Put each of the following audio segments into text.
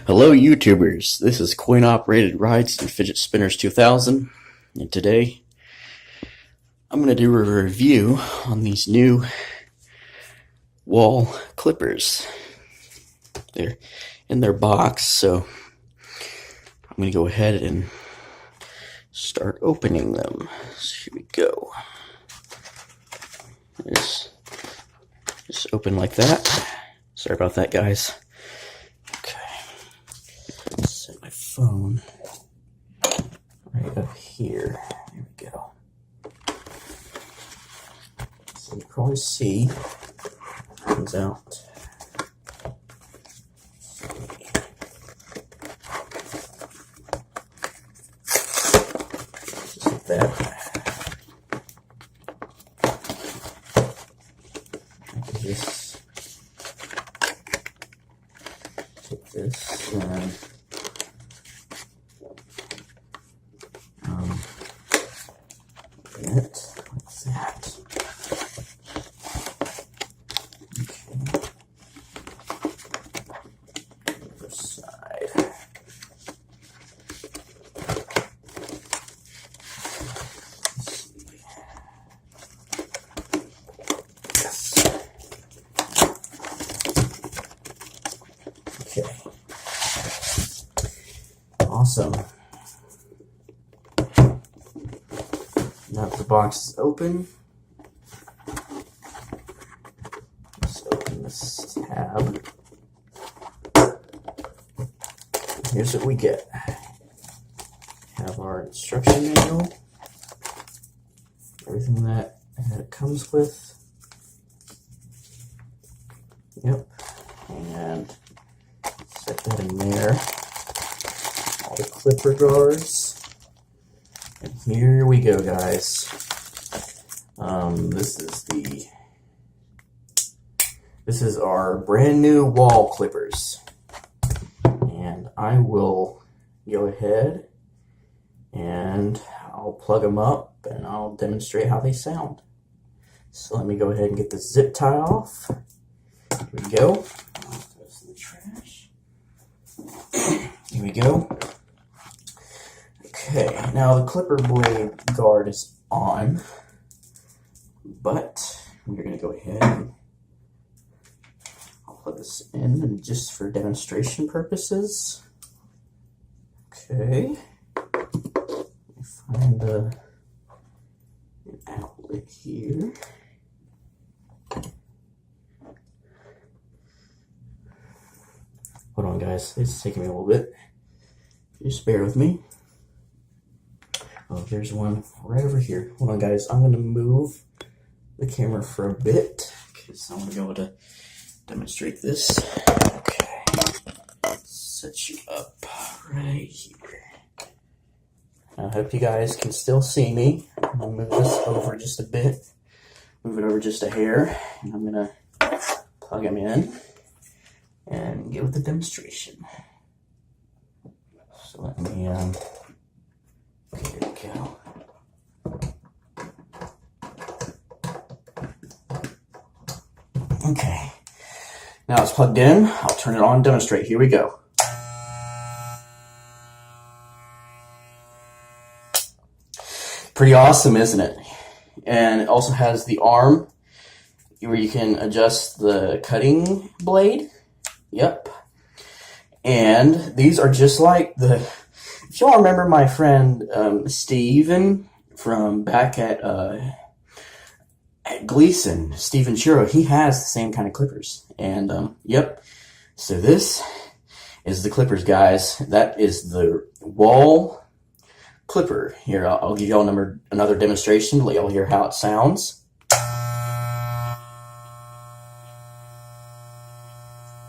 Hello YouTubers, this is Coin Operated Rides and Fidget Spinners 2000, and today I'm going to do a review on these new Wahl clippers. They're in their box, so I'm going to go ahead and start opening them. So here we go. Just open like that. Sorry about that, guys. Set my phone right up here. There we go. So you can probably see it comes out. Just like that. I can just take this and open it like that. Okay. Other side. Let's see. Yes. Okay. Awesome. Now that the box is open, let's open this tab. Here's what we get. Have our instruction manual, everything that it comes with. Yep, and set that in there. All the clipper guards. And here we go, guys. This is our brand new Wahl clippers, and I will go ahead and I'll plug them up and I'll demonstrate how they sound. So let me go ahead and get the zip tie off. Here we go. I'll throw this in the trash. Here we go. Okay, now the clipper blade guard is on, but we're going to go ahead and I'll plug this in and just for demonstration purposes. Okay, let me find an outlet here. Hold on, guys, it's taking me a little bit. Just bear with me. Oh, there's one right over here. Hold on, guys. I'm going to move the camera for a bit because I want to be able to demonstrate this. Okay. Set you up right here. I hope you guys can still see me. I'm going to move this over just a bit. Move it over just a hair. And I'm going to plug them in and get with the demonstration. So let me... here we go. Okay, now it's plugged in. I'll turn it on and demonstrate. Here we go. Pretty awesome, isn't it? And it also has the arm where you can adjust the cutting blade. Yep. And these are just like the... If y'all remember my friend Steven from back at Gleason, Steven Churro, he has the same kind of clippers. And yep, so this is the clippers, guys. That is the Wahl clipper. Here, I'll give y'all another demonstration to let y'all hear how it sounds.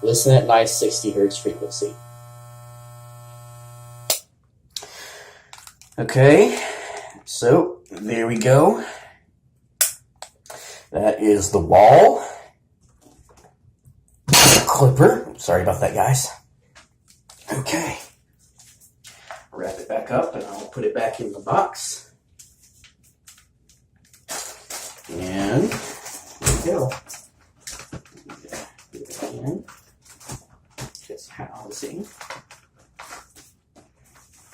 Listen to that nice 60 hertz frequency. Okay, so there we go. That is the Wahl clipper. Sorry about that, guys. Okay, wrap it back up and I'll put it back in the box. And there we go. Put it back in. Just housing.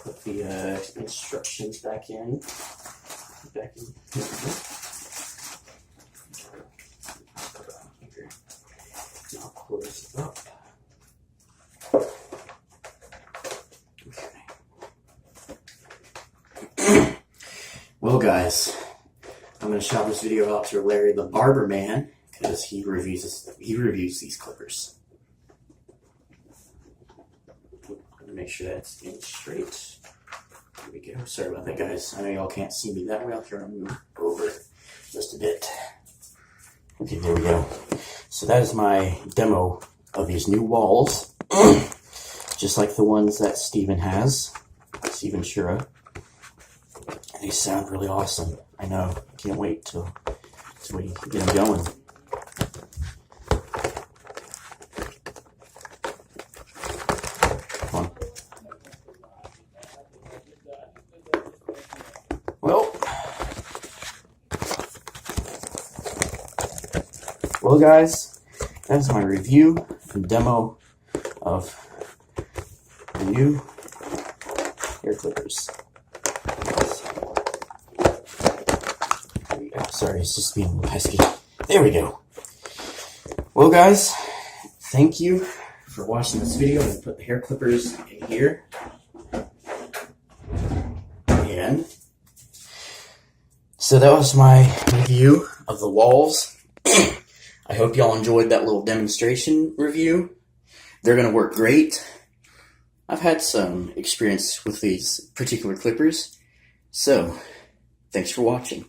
put the instructions back in. Here we go. Here. Now close it up. Okay. Well, guys, I'm going to shout this video out to Larry the Barber Man because he reviews these clippers. Make sure that's in straight. There we go. Sorry about that, guys. I know y'all can't see me that way. I'll try to move over just a bit. Okay, there we go. So that is my demo of these new Wahls, just like the ones that Steven has, Steven Shura. And they sound really awesome. I know. I can't wait till we get them going. Come on. Well, guys, that's my review and demo of the new hair clippers. There we go. Sorry, it's just being a little pesky. There we go. Well, guys, thank you for watching this video. I'm going to put the hair clippers in here. And so that was my review of the Wahls. I hope y'all enjoyed that little demonstration review. They're going to work great. I've had some experience with these particular clippers. So, thanks for watching.